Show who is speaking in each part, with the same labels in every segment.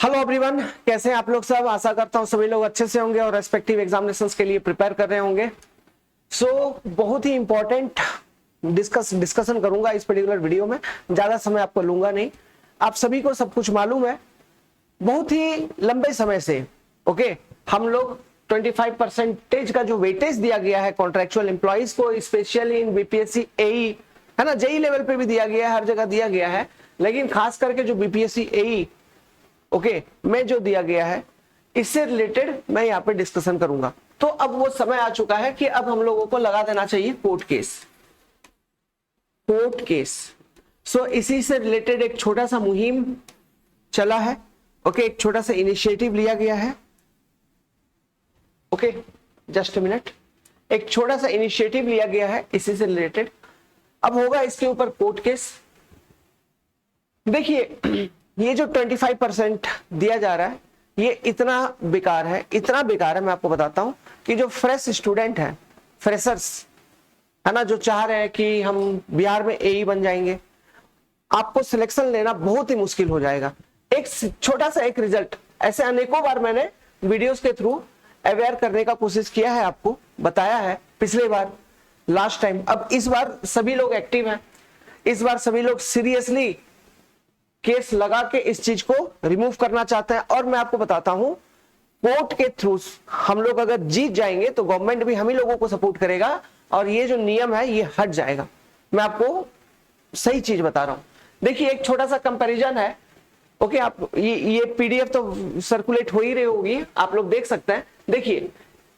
Speaker 1: Hello everyone, कैसे हैं आप लोग सब। आशा करता हूं सभी लोग अच्छे से होंगे और रेस्पेक्टिव एग्जामिनेशंस के लिए प्रिपेयर कर रहे होंगे। बहुत ही इंपॉर्टेंट डिस्कशन करूंगा इस पर्टिकुलर वीडियो में। ज्यादा समय आपको लूंगा नहीं। आप सभी को सब कुछ मालूम है। बहुत ही लंबे समय से हम लोग 25% का जो वेटेज दिया गया है कॉन्ट्रेक्चुअल एम्प्लॉइज को, स्पेशली इन बीपीएससी एई, है ना, जेई लेवल पे भी दिया गया है, हर जगह दिया गया है, लेकिन खास करके जो बीपीएससी एई में जो दिया गया है इससे रिलेटेड मैं यहाँ पे डिस्कशन करूंगा। तो अब वो समय आ चुका है कि अब हम लोगों को लगा देना चाहिए कोर्ट केस। इसी से रिलेटेड एक छोटा सा मुहिम चला है। एक छोटा सा इनिशिएटिव लिया गया है। Just a minute. एक छोटा सा इनिशिएटिव लिया गया है इसी से रिलेटेड। अब होगा इसके ऊपर कोर्ट केस। देखिए, ये जो 25% दिया जा रहा है ये इतना बेकार है, मैं आपको बताता हूं कि जो फ्रेश स्टूडेंट है, फ्रेशर्स है ना, जो चाह रहे हैं कि हम बिहार में एई बन जाएंगे, आपको सिलेक्शन लेना बहुत ही मुश्किल हो जाएगा। एक छोटा सा एक रिजल्ट, ऐसे अनेकों बार मैंने वीडियोस के थ्रू अवेयर करने का कोशिश किया है, आपको बताया है पिछले बार, लास्ट टाइम। अब इस बार सभी लोग एक्टिव हैं, इस बार सभी लोग सीरियसली केस लगा के इस चीज को रिमूव करना चाहते हैं। और मैं आपको बताता हूं, कोर्ट के थ्रू हम लोग अगर जीत जाएंगे तो गवर्नमेंट भी हम ही लोगों को सपोर्ट करेगा और ये जो नियम है ये हट जाएगा। मैं आपको सही चीज बता रहा हूं। देखिए, एक छोटा सा कंपैरिजन है। आप ये पीडीएफ तो सर्कुलेट हो ही रही होगी, आप लोग देख सकते हैं। देखिए,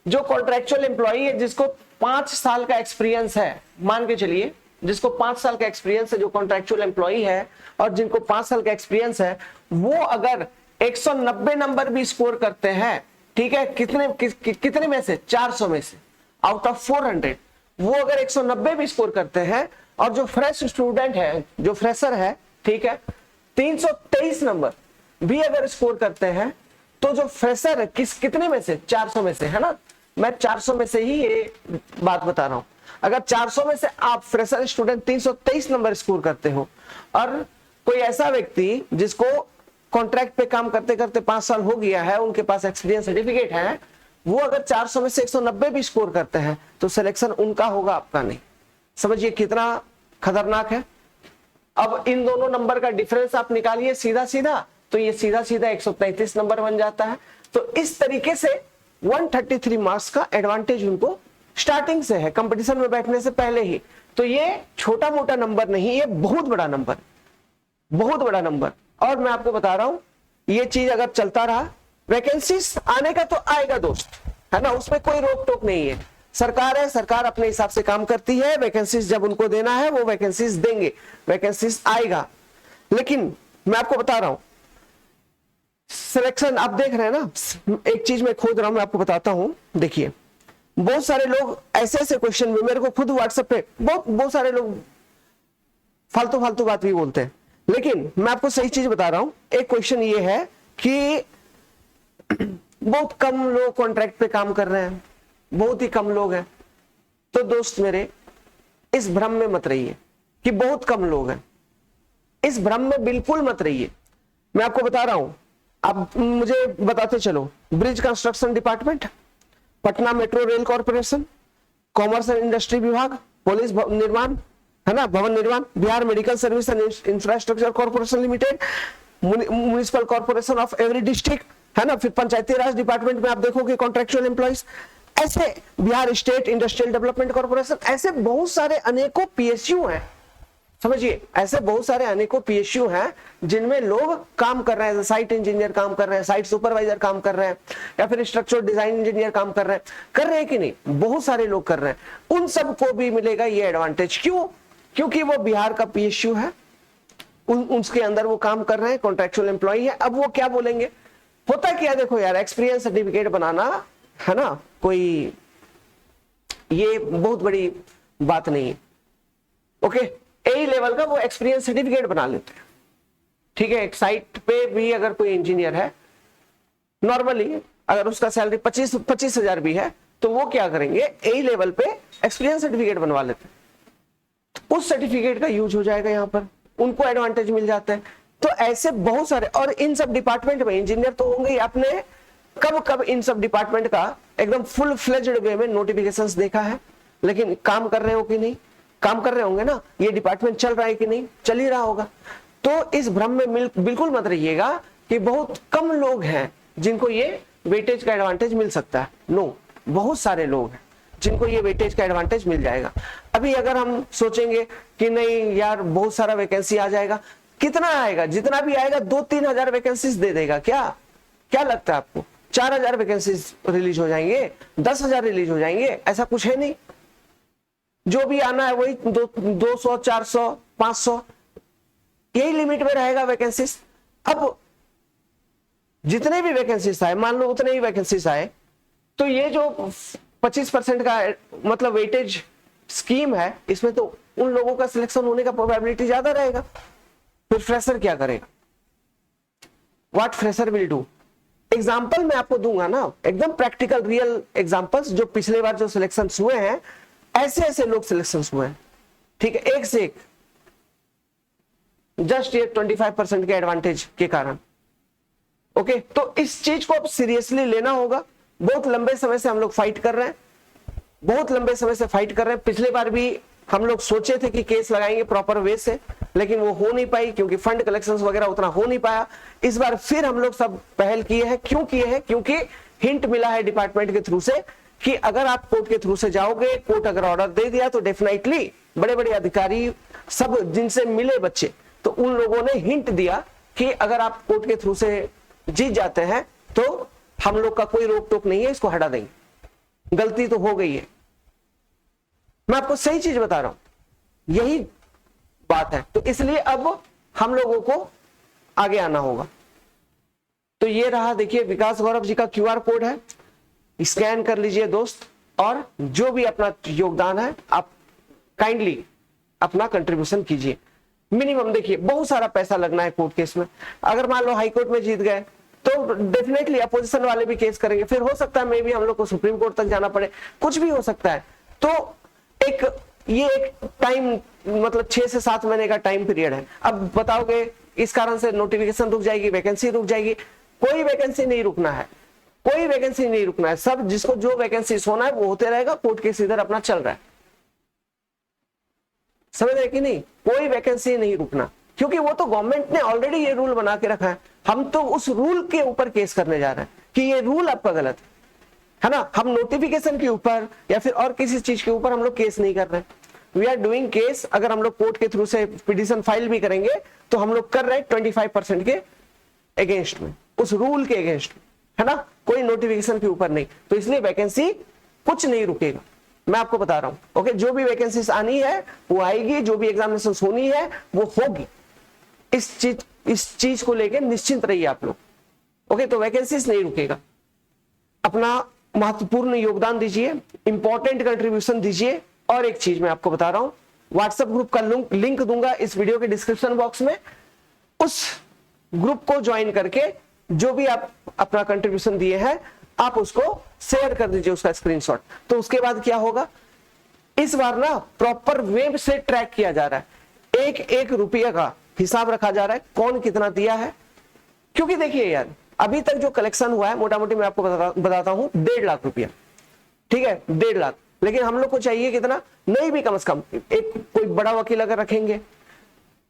Speaker 1: जो कॉन्ट्रेक्चुअल एम्प्लॉई है जिसको 5 साल का एक्सपीरियंस है, मान के चलिए जिसको 5 साल का एक्सपीरियंस है, जो कॉन्ट्रेक्चुअल एम्प्लॉई है और जिनको 5 साल का एक्सपीरियंस है, वो अगर 190 नंबर भी स्कोर करते हैं, ठीक है, कितने में से, 400 में से, आउट ऑफ 400, वो अगर 190 भी स्कोर करते हैं और जो फ्रेश स्टूडेंट है, जो फ्रेशर है, ठीक है, 323 नंबर भी अगर स्कोर करते हैं, तो जो फ्रेशर है कितने में से, 400 में से, है ना, मैं 400 में से ही ये बात बता रहा हूं। अगर 400 में से आप फ्रेशर स्टूडेंट 323 नंबर स्कोर करते हो और कोई ऐसा व्यक्ति जिसको कॉन्ट्रैक्ट पे काम करते करते 5 साल हो गया है, उनके पास एक्सपीरियंस सर्टिफिकेट है, वो अगर 400 में से 190 भी स्कोर करते हैं तो सिलेक्शन उनका होगा, आपका नहीं। समझिए कितना खतरनाक है। अब इन दोनों नंबर का डिफरेंस आप निकालिए सीधा सीधा, तो ये सीधा सीधा 133 नंबर बन जाता है। तो इस तरीके से 133 मार्क्स का एडवांटेज उनको स्टार्टिंग से है, कंपटीशन में बैठने से पहले ही। तो ये छोटा मोटा नंबर नहीं, ये बहुत बड़ा नंबर, बहुत बड़ा नंबर। और मैं आपको बता रहा हूं, ये चीज अगर चलता रहा, वैकेंसीज आने का तो आएगा दोस्त, है ना, उसमें कोई रोक टोक नहीं है। सरकार है, सरकार अपने हिसाब से काम करती है, वैकेंसीज जब उनको देना है वो वैकेंसीज देंगे, वैकेंसीज आएगा। लेकिन मैं आपको बता रहा हूं, सिलेक्शन आप देख रहे हैं ना, एक चीज मैं खोज रहा हूं, मैं आपको बताता हूं। देखिए, बहुत सारे लोग ऐसे ऐसे क्वेश्चन में मेरे को खुद व्हाट्सएप पे बहुत सारे लोग फालतू फालतू बात भी बोलते हैं, लेकिन मैं आपको सही चीज बता रहा हूं। एक क्वेश्चन ये है कि बहुत कम लोग कॉन्ट्रैक्ट पे काम कर रहे हैं, बहुत ही कम लोग हैं। तो दोस्त मेरे, इस भ्रम में मत रहिए कि बहुत कम लोग हैं, इस भ्रम में बिल्कुल मत रहिए। मैं आपको बता रहा हूं, आप मुझे बताते चलो, bridge construction department, Patna metro rail corporation, commerce and industry विभाग, पुलिस निर्माण, है ना, भवन निर्माण, Bihar medical service and infrastructure corporation limited, municipal corporation of every district, है ना, फिर पंचायती राज डिपार्टमेंट में आप देखोगे कॉन्ट्रेक्चुअल एम्प्लॉइज, ऐसे Bihar state industrial development corporation, ऐसे बहुत सारे अनेकों पीएसयू हैं। समझिए, ऐसे बहुत सारे अनेकों पीएसयू हैं जिनमें लोग काम कर रहे हैं, साइट इंजीनियर काम कर रहे हैं, साइट सुपरवाइजर काम कर रहे हैं, या फिर स्ट्रक्चर डिजाइन इंजीनियर काम कर रहे हैं कि नहीं, बहुत सारे लोग कर रहे हैं। उन सबको भी मिलेगा ये एडवांटेज। क्यों? क्योंकि वो बिहार का पीएसयू है, उसके अंदर वो काम कर रहे हैं, कॉन्ट्रेक्चुअल एम्प्लॉई है। अब वो क्या बोलेंगे, होता क्या, देखो यार, एक्सपीरियंस सर्टिफिकेट बनाना, है ना, कोई ये बहुत बड़ी बात नहीं है। ए लेवल का वो एक्सपीरियंस सर्टिफिकेट बना लेते हैं, ठीक है। एक साइट पे भी अगर कोई इंजीनियर है, नॉर्मली अगर उसका सैलरी 25,000 भी है, तो वो क्या करेंगे, ए लेवल पे एक्सपीरियंस सर्टिफिकेट बनवा लेते हैं। उस सर्टिफिकेट का यूज हो जाएगा, यहाँ पर उनको एडवांटेज मिल जाता है। तो ऐसे बहुत सारे, और इन सब डिपार्टमेंट में इंजीनियर तो होंगे ही। आपने कब कब इन सब डिपार्टमेंट का एकदम फुल फ्लेज्ड वे में नोटिफिकेशंस देखा है? लेकिन काम कर रहे हो कि नहीं? काम कर रहे होंगे ना, ये डिपार्टमेंट चल रहा है कि नहीं? चल ही रहा होगा। तो इस भ्रम में बिल्कुल मत रहिएगा कि बहुत कम लोग हैं जिनको ये वेटेज का एडवांटेज मिल सकता है। नो, बहुत सारे लोग हैं जिनको ये वेटेज का एडवांटेज मिल जाएगा। अभी अगर हम सोचेंगे कि नहीं यार बहुत सारा वैकेंसी आ जाएगा, कितना आएगा? जितना भी आएगा 2-3 हजार वैकेंसीज दे देगा क्या? क्या लगता है आपको? 4,000 वैकेंसीज रिलीज हो जाएंगे, 10,000 रिलीज हो जाएंगे? ऐसा कुछ है नहीं। जो भी आना है वही 200, 400, 500 यही लिमिट में रहेगा वैकेंसीज। अब जितने भी वैकेंसीज आए, मान लो उतने ही वैकेंसीज आए, तो ये जो 25% का मतलब वेटेज स्कीम है, इसमें तो उन लोगों का सिलेक्शन होने का प्रोबेबिलिटी ज्यादा रहेगा। फिर फ्रेशर क्या करेगा? What fresher will do? Example मैं आपको दूंगा ना, एकदम प्रैक्टिकल रियल एग्जाम्पल्स, जो पिछले बार जो सिलेक्शन हुए हैं, ऐसे ऐसे लोग सिलेक्शन हुए हैं, ठीक है, एक से एक, जस्ट ये 25% के एडवांटेज के कारण। ओके, तो इस चीज को अब सीरियसली लेना होगा। बहुत लंबे समय से हम लोग फाइट कर रहे हैं, बहुत लंबे समय से फाइट कर रहे हैं। पिछले बार भी हम लोग सोचे थे कि केस लगाएंगे प्रॉपर वे से, लेकिन वो हो नहीं पाई क्योंकि फंड कलेक्शंस वगैरह उतना हो नहीं पाया। इस बार फिर हम लोग सब पहल किए हैं। क्यों किए हैं? क्योंकि हिंट मिला है डिपार्टमेंट के थ्रू से कि अगर आप कोर्ट के थ्रू से जाओगे, कोर्ट अगर ऑर्डर दे दिया तो डेफिनेटली बड़े बड़े अधिकारी सब जिनसे मिले बच्चे, तो उन लोगों ने हिंट दिया कि अगर आप कोर्ट के थ्रू से जीत जाते हैं तो हम लोग का कोई रोक टोक नहीं है, इसको हटा देंगे। गलती तो हो गई है, मैं आपको सही चीज बता रहा हूं, यही बात है। तो इसलिए अब हम लोगों को आगे आना होगा। तो ये रहा, देखिए विकास गौरव जी का QR कोड है, स्कैन कर लीजिए दोस्त, और जो भी अपना योगदान है आप काइंडली अपना कंट्रीब्यूशन कीजिए। मिनिमम देखिए बहुत सारा पैसा लगना है कोर्ट केस में। अगर मान लो हाई कोर्ट में जीत गए तो डेफिनेटली अपोजिशन वाले भी केस करेंगे, फिर हो सकता है मे भी हम लोग को सुप्रीम कोर्ट तक जाना पड़े, कुछ भी हो सकता है। तो ये एक टाइम, मतलब 6 से 7 महीने का टाइम पीरियड है। अब बताओगे इस कारण से नोटिफिकेशन रुक जाएगी, वैकेंसी रुक जाएगी? कोई वैकेंसी नहीं रुकना है, कोई वैकेंसी नहीं रुकना है। सब जिसको जो वैकेंसी होना है वो होते रहेगा, कोर्ट केस इधर अपना चल रहा है। समझ रहे कि नहीं? कोई वैकेंसी नहीं रुकना, क्योंकि वो तो गवर्नमेंट ने ऑलरेडी ये रूल बना के रखा है। हम तो उस रूल के ऊपर केस करने जा रहे हैं कि ये रूल आपका गलत है ना। हम नोटिफिकेशन के ऊपर या फिर और किसी चीज के ऊपर हम लोग केस नहीं कर रहे हैं। We are doing case. अगर हम लोग कोर्ट के थ्रू से पिटीशन फाइल भी करेंगे तो हम लोग कर रहे हैं 25% के अगेंस्ट में, उस रूल के अगेंस्ट में, है ना, कोई नोटिफिकेशन के ऊपर नहीं। तो इसलिए वैकेंसी कुछ नहीं रुकेगा, मैं आपको बता रहा हूं। ओके, जो भी वैकेंसीज आनी है वो आएगी, जो भी एग्जामिनेशन होनी है वो होगी। इस चीज को लेकर निश्चिंत रहिए आप लोग। ओके, तो वैकेंसीज नहीं रुकेगा। अपना महत्वपूर्ण योगदान दीजिए, इंपॉर्टेंट कंट्रीब्यूशन दीजिए। और एक चीज मैं आपको बता रहा हूं, व्हाट्सएप ग्रुप का लिंक दूंगा इस वीडियो के डिस्क्रिप्शन बॉक्स में। उस ग्रुप को ज्वाइन करके जो भी आप अपना कंट्रीब्यूशन दिए हैं आप उसको शेयर कर दीजिए, उसका स्क्रीनशॉट। तो उसके बाद क्या होगा, इस बार ना प्रॉपर वे से ट्रैक किया जा रहा है, एक एक रुपये का हिसाब रखा जा रहा है, कौन कितना दिया है। क्योंकि देखिए यार, अभी तक जो कलेक्शन हुआ है मोटा मोटी मैं आपको बताता हूं 1.5 लाख रुपया, ठीक है, 1.5 लाख। लेकिन हम लोग को चाहिए कितना, नहीं भी कम से कम एक कोई बड़ा वकील अगर रखेंगे,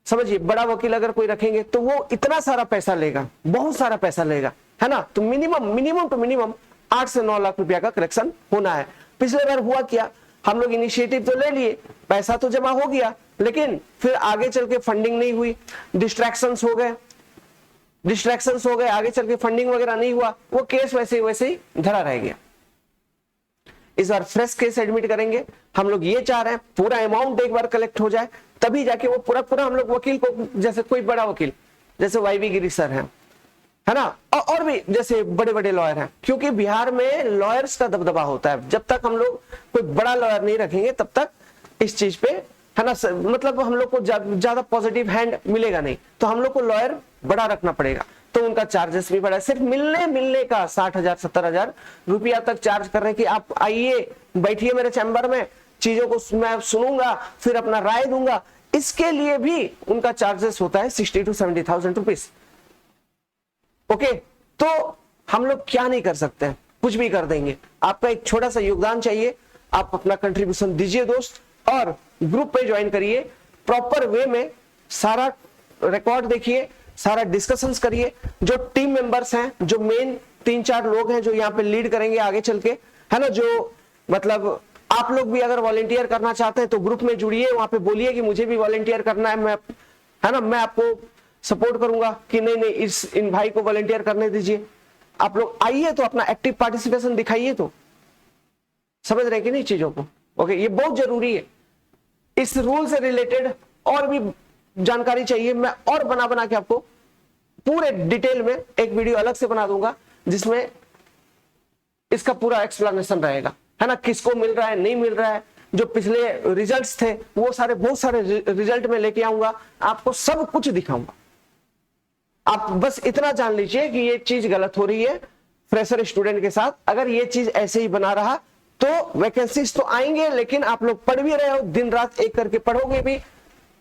Speaker 1: समझिए बड़ा वकील अगर कोई रखेंगे तो वो इतना सारा पैसा लेगा, बहुत सारा पैसा लेगा, है ना। तो मिनिमम टू मिनिमम 8 से 9 लाख रुपया का कलेक्शन होना है। पिछले बार हुआ क्या, हम लोग इनिशिएटिव तो ले लिए, पैसा तो जमा हो गया, लेकिन फिर आगे चल के फंडिंग नहीं हुई, डिस्ट्रैक्शंस हो गए, आगे चल के फंडिंग वगैरह नहीं हुआ, वो केस वैसे ही धरा रह गया। इस बार फ्रेश केस एडमिट करेंगे हम लोग, ये चाह रहे हैं पूरा अमाउंट एक बार कलेक्ट हो जाए, तभी जाके वो पूरा हम लोग वकील को, जैसे कोई बड़ा वकील जैसे YV गिरी सर है ना, और भी जैसे बड़े बड़े लॉयर हैं, क्योंकि बिहार में लॉयर्स का दबदबा होता है। जब तक हम लोग कोई बड़ा लॉयर नहीं रखेंगे तब तक इस चीज पे, है ना, मतलब हम लोग को ज्यादा पॉजिटिव हैंड मिलेगा नहीं। तो हम लोग को लॉयर बड़ा रखना पड़ेगा, तो उनका चार्जेस भी बढ़ा। सिर्फ मिलने का 60,000 70,000 रुपया तक चार्ज कर रहे हैं कि आप आइए, बैठिए मेरे चैम्बर में, चीजों को मैं सुनूंगा, फिर अपना राय दूंगा। इसके लिए भी उनका चार्जेस होता है 60 to 70,000 रुपीज। ओके, तो हम लोग क्या नहीं कर सकते हैं, कुछ भी कर देंगे। आपका एक छोटा सा योगदान चाहिए, आप अपना कंट्रीब्यूशन दीजिए दोस्त, और ग्रुप पे ज्वाइन करिए, प्रॉपर वे में सारा रिकॉर्ड देखिए, सारा डिस्कशंस करिए। जो टीम मेंबर्स हैं, जो मेन 3-4 लोग हैं जो यहाँ पे लीड करेंगे आगे चल के, है ना, जो मतलब आप लोग भी अगर वॉलेंटियर करना चाहते हैं तो ग्रुप में जुड़िए, वहां पे बोलिए कि मुझे भी वॉलेंटियर करना है, मैं, है ना, मैं आपको सपोर्ट करूंगा कि नहीं नहीं इन भाई को वॉलेंटियर करने दीजिए। आप लोग आइए तो अपना एक्टिव पार्टिसिपेशन दिखाइए। तो समझ रहे हैं कि नहीं चीजों को? ओके, ये बहुत जरूरी है। इस रूल से रिलेटेड और भी जानकारी चाहिए, मैं और बना के आपको पूरे डिटेल में एक वीडियो अलग से बना दूंगा जिसमें इसका पूरा एक्सप्लेनेशन रहेगा, है ना, किसको मिल रहा है नहीं मिल रहा है, जो पिछले रिजल्ट्स थे वो सारे बहुत सारे रिजल्ट में लेके आऊंगा, आपको सब कुछ दिखाऊंगा। आप बस इतना जान लीजिए कि ये चीज गलत हो रही है फ्रेशर स्टूडेंट के साथ। अगर ये चीज ऐसे ही बना रहा तो वैकेंसीज तो आएंगे, लेकिन आप लोग पढ़ भी रहे हो, दिन रात एक करके पढ़ोगे भी,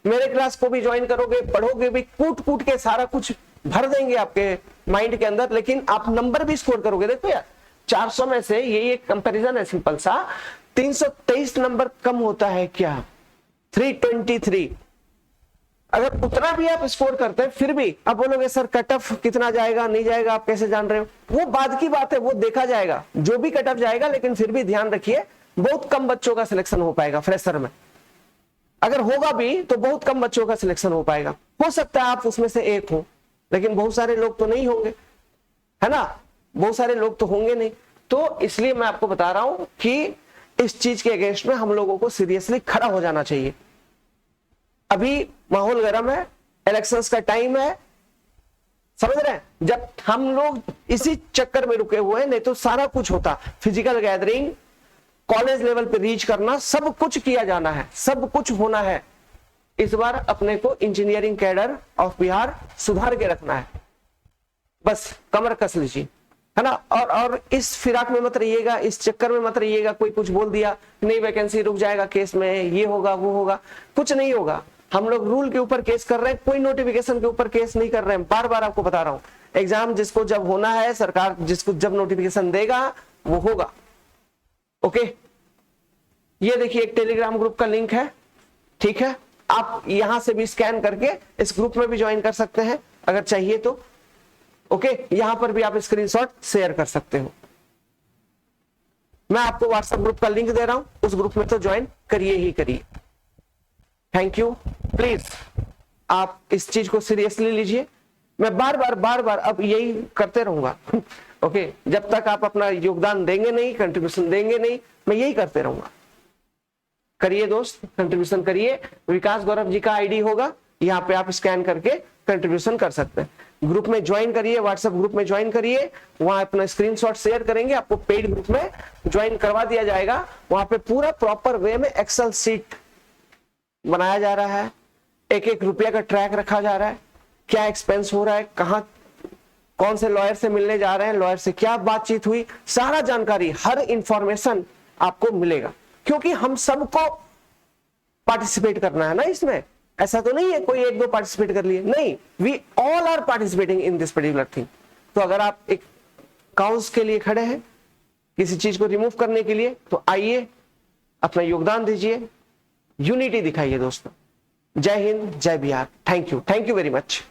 Speaker 1: मेरे क्लास को भी ज्वाइन करोगे, पढ़ोगे भी, कूट के सारा कुछ भर देंगे आपके माइंड के अंदर, लेकिन आप नंबर भी स्कोर करोगे। देखो यार, 400 में से ये एक कंपैरिजन है सिंपल सा, 323 नंबर कम होता है क्या? 323। अगर उतना भी आप स्कोर करते हैं फिर भी आप बोलोगे सर कट ऑफ कितना जाएगा नहीं जाएगा, आप कैसे जान रहे हो? वो बाद की बात है, वो देखा जाएगा, जो भी कट ऑफ जाएगा, लेकिन फिर भी ध्यान रखिए बहुत कम बच्चों का सिलेक्शन हो पाएगा फ्रेशर में। अगर होगा भी तो बहुत कम बच्चों का सिलेक्शन हो पाएगा। हो सकता है आप उसमें से एक हो, लेकिन बहुत सारे लोग तो नहीं होंगे, है ना, बहुत सारे लोग तो होंगे नहीं। तो इसलिए मैं आपको बता रहा हूं कि इस चीज के अगेंस्ट में हम लोगों को सीरियसली खड़ा हो जाना चाहिए। अभी माहौल गर्म है, इलेक्शंस का टाइम है, समझ रहे हैं? जब हम लोग इसी चक्कर में रुके हुए हैं, नहीं तो सारा कुछ होता, फिजिकल गैदरिंग, कॉलेज लेवल पे रीच करना, सब कुछ किया जाना है, सब कुछ होना है। इस बार अपने को इंजीनियरिंग कैडर ऑफ बिहार सुधार के रखना है, बस कमर कस लीजिए, है ना। और इस फिराक में मत रहिएगा, इस चक्कर में मत रहिएगा, कोई कुछ बोल दिया नहीं वैकेंसी रुक जाएगा केस में, ये होगा वो होगा, कुछ नहीं होगा। हम लोग रूल के ऊपर केस कर रहे हैं, कोई नोटिफिकेशन के ऊपर केस नहीं कर रहे हैं। बार बार आपको बता रहा हूं, एग्जाम जिसको जब होना है, सरकार जिसको जब नोटिफिकेशन देगा वो होगा। ओके, ये देखिए एक टेलीग्राम ग्रुप का लिंक है, ठीक है, आप यहां से भी स्कैन करके इस ग्रुप में भी ज्वाइन कर सकते हैं अगर चाहिए तो। ओके, यहां पर भी आप स्क्रीनशॉट शेयर कर सकते हो। मैं आपको व्हाट्सएप ग्रुप का लिंक दे रहा हूं, उस ग्रुप में तो ज्वाइन करिए ही करिए। Thank you. प्लीज आप इस चीज को सीरियसली लीजिए। मैं बार बार अब यही करते रहूंगा। ओके, जब तक आप अपना योगदान देंगे नहीं, कंट्रीब्यूशन देंगे नहीं, मैं यही करते रहूंगा। करिए दोस्त, कंट्रीब्यूशन करिए। विकास गौरव जी का आईडी होगा, यहाँ पे आप स्कैन करके कंट्रीब्यूशन कर सकते हैं। ग्रुप में ज्वाइन करिए, व्हाट्सएप ग्रुप में ज्वाइन करिए, वहां अपना स्क्रीनशॉट शेयर करेंगे, आपको पेड ग्रुप में ज्वाइन करवा दिया जाएगा। वहां पे पूरा प्रॉपर वे में एक्सेल सीट बनाया जा रहा है, एक एक रुपया का ट्रैक रखा जा रहा है, क्या एक्सपेंस हो रहा है, कहां कौन से लॉयर से मिलने जा रहे हैं, लॉयर से क्या बातचीत हुई, सारा जानकारी, हर इंफॉर्मेशन आपको मिलेगा। क्योंकि हम सबको पार्टिसिपेट करना है ना इसमें, ऐसा तो नहीं है कोई एक दो पार्टिसिपेट कर लिए, नहीं, we all are participating in this particular thing. तो अगर आप एक काउज के लिए खड़े हैं, किसी चीज को रिमूव करने के लिए, तो आइए अपना योगदान दीजिए, यूनिटी दिखाइए दोस्तों। जय हिंद, जय Bihar. Thank you very much.